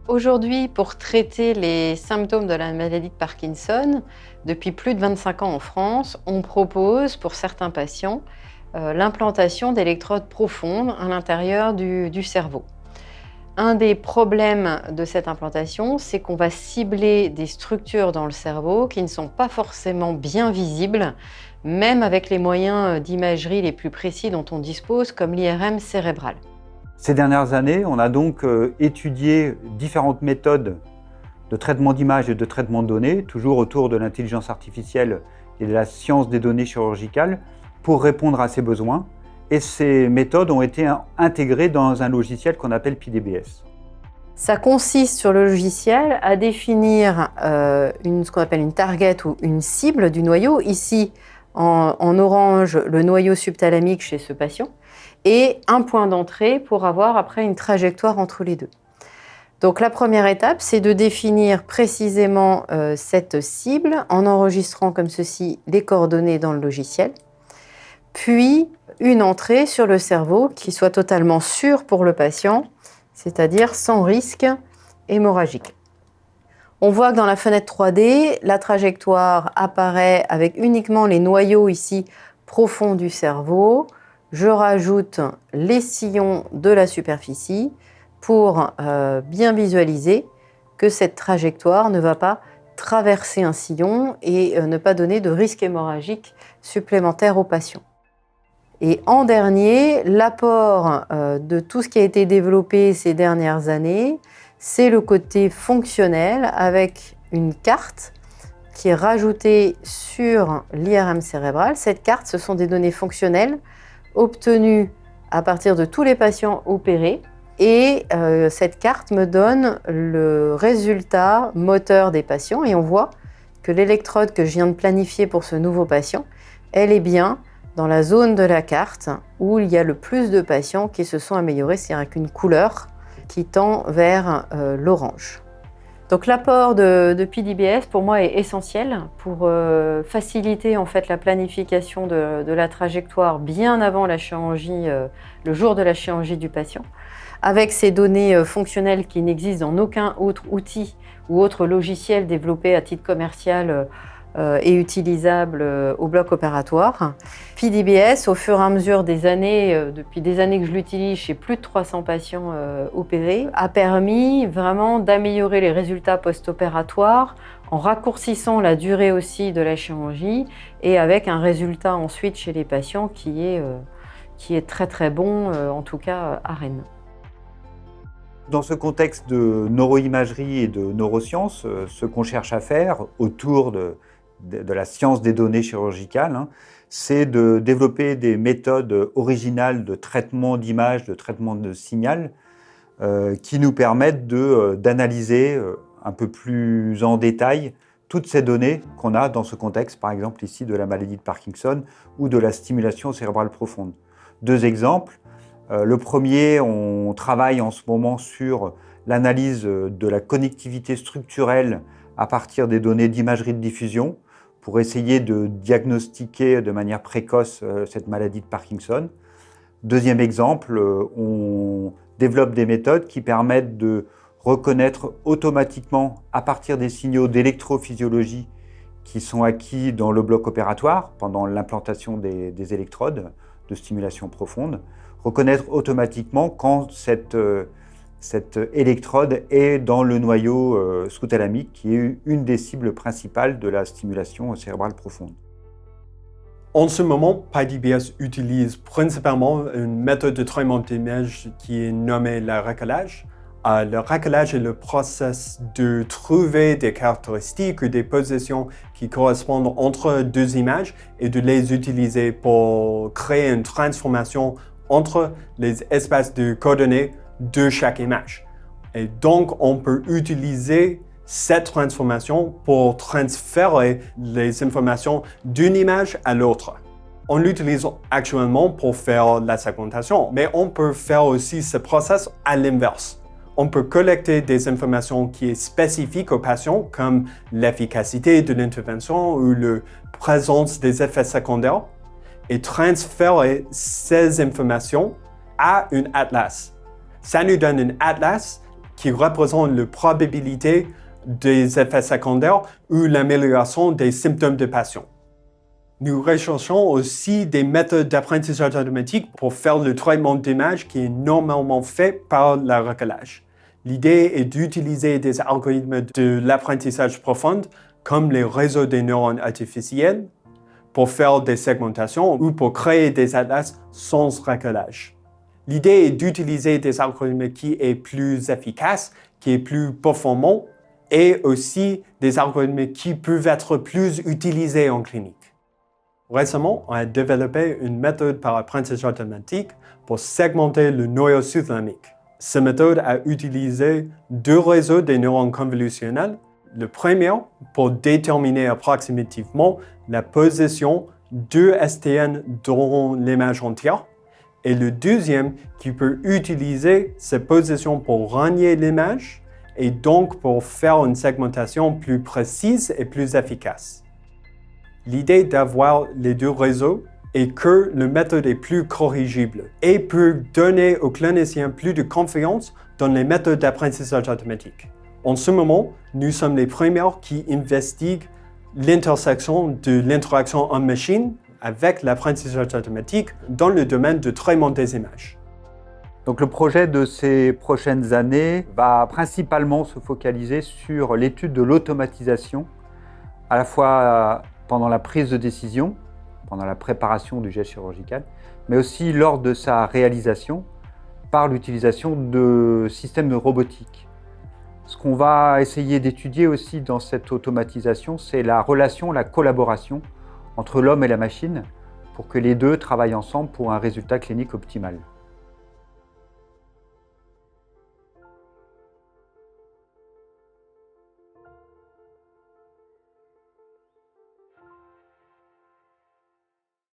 Aujourd'hui, pour traiter les symptômes de la maladie de Parkinson, depuis plus de 25 ans en France, on propose pour certains patients l'implantation d'électrodes profondes à l'intérieur du cerveau. Un des problèmes de cette implantation, c'est qu'on va cibler des structures dans le cerveau qui ne sont pas forcément bien visibles, même avec les moyens d'imagerie les plus précis dont on dispose, comme l'IRM cérébral. Ces dernières années, on a donc étudié différentes méthodes de traitement d'images et de traitement de données, toujours autour de l'intelligence artificielle et de la science des données chirurgicales, pour répondre à ces besoins. Et ces méthodes ont été intégrées dans un logiciel qu'on appelle PDBS. Ça consiste sur le logiciel à définir ce qu'on appelle une target ou une cible du noyau. Ici, en orange, le noyau subthalamique chez ce patient, et un point d'entrée pour avoir après une trajectoire entre les deux. Donc la première étape, c'est de définir précisément cette cible en enregistrant comme ceci les coordonnées dans le logiciel, puis une entrée sur le cerveau qui soit totalement sûre pour le patient, c'est-à-dire sans risque hémorragique. On voit que dans la fenêtre 3D, la trajectoire apparaît avec uniquement les noyaux ici profonds du cerveau. Je rajoute les sillons de la superficie pour bien visualiser que cette trajectoire ne va pas traverser un sillon et ne pas donner de risque hémorragique supplémentaire au patient. Et en dernier, l'apport de tout ce qui a été développé ces dernières années, c'est le côté fonctionnel avec une carte qui est rajoutée sur l'IRM cérébral. Cette carte, ce sont des données fonctionnelles obtenues à partir de tous les patients opérés. Et cette carte me donne le résultat moteur des patients. Et on voit que l'électrode que je viens de planifier pour ce nouveau patient, elle est bien dans la zone de la carte où il y a le plus de patients qui se sont améliorés, c'est-à-dire avec une couleur qui tend vers l'orange. Donc l'apport de PDBS pour moi est essentiel pour faciliter en fait la planification de la trajectoire bien avant la chirurgie, le jour de la chirurgie du patient, avec ces données fonctionnelles qui n'existent dans aucun autre outil ou autre logiciel développé à titre commercial et utilisable au bloc opératoire. PDBS, au fur et à mesure des années, depuis des années que je l'utilise chez plus de 300 patients opérés, a permis vraiment d'améliorer les résultats post-opératoires en raccourcissant la durée aussi de la chirurgie et avec un résultat ensuite chez les patients qui est très très bon, en tout cas à Rennes. Dans ce contexte de neuroimagerie et de neurosciences, ce qu'on cherche à faire autour de la science des données chirurgicales, c'est de développer des méthodes originales de traitement d'image, de traitement de signal, qui nous permettent d'analyser un peu plus en détail toutes ces données qu'on a dans ce contexte, par exemple ici de la maladie de Parkinson ou de la stimulation cérébrale profonde. Deux exemples. Le premier, on travaille en ce moment sur l'analyse de la connectivité structurelle à partir des données d'imagerie de diffusion pour essayer de diagnostiquer de manière précoce cette maladie de Parkinson. Deuxième exemple, on développe des méthodes qui permettent de reconnaître automatiquement à partir des signaux d'électrophysiologie qui sont acquis dans le bloc opératoire pendant l'implantation des électrodes de stimulation profonde, reconnaître automatiquement quand cette électrode est dans le noyau sous-thalamique, qui est une des cibles principales de la stimulation cérébrale profonde. En ce moment, PDBS utilise principalement une méthode de traitement d'image qui est nommée le raccolage. Le raccolage est le processus de trouver des caractéristiques ou des positions qui correspondent entre deux images et de les utiliser pour créer une transformation entre les espaces de coordonnées de chaque image. Et donc, on peut utiliser cette transformation pour transférer les informations d'une image à l'autre. On l'utilise actuellement pour faire la segmentation, mais on peut faire aussi ce processus à l'inverse. On peut collecter des informations qui sont spécifiques au patient, comme l'efficacité de l'intervention ou la présence des effets secondaires, et transférer ces informations à un atlas. Ça nous donne un atlas qui représente la probabilité des effets secondaires ou l'amélioration des symptômes de patient. Nous recherchons aussi des méthodes d'apprentissage automatique pour faire le traitement d'image qui est normalement fait par le recollage. L'idée est d'utiliser des algorithmes de l'apprentissage profond, comme les réseaux des neurones artificiels, pour faire des segmentations ou pour créer des atlas sans recollage. L'idée est d'utiliser des algorithmes qui sont plus efficaces, qui sont plus performants, et aussi des algorithmes qui peuvent être plus utilisés en clinique. Récemment, on a développé une méthode par apprentissage automatique pour segmenter le noyau sous-thalamique. Cette méthode a utilisé 2 réseaux des neurones convolutionnels. Le premier pour déterminer approximativement la position de STN dans l'image entière, et le deuxième qui peut utiliser cette position pour renier l'image et donc pour faire une segmentation plus précise et plus efficace. L'idée d'avoir les 2 réseaux est que la méthode est plus corrigible et peut donner aux cliniciens plus de confiance dans les méthodes d'apprentissage automatique. En ce moment, nous sommes les premiers qui investiguent l'intersection de l'interaction en machine avec l'apprentissage automatique dans le domaine du traitement des images. Donc le projet de ces prochaines années va principalement se focaliser sur l'étude de l'automatisation, à la fois pendant la prise de décision, pendant la préparation du geste chirurgical, mais aussi lors de sa réalisation par l'utilisation de systèmes de robotique. Ce qu'on va essayer d'étudier aussi dans cette automatisation, c'est la relation, la collaboration entre l'homme et la machine pour que les deux travaillent ensemble pour un résultat clinique optimal.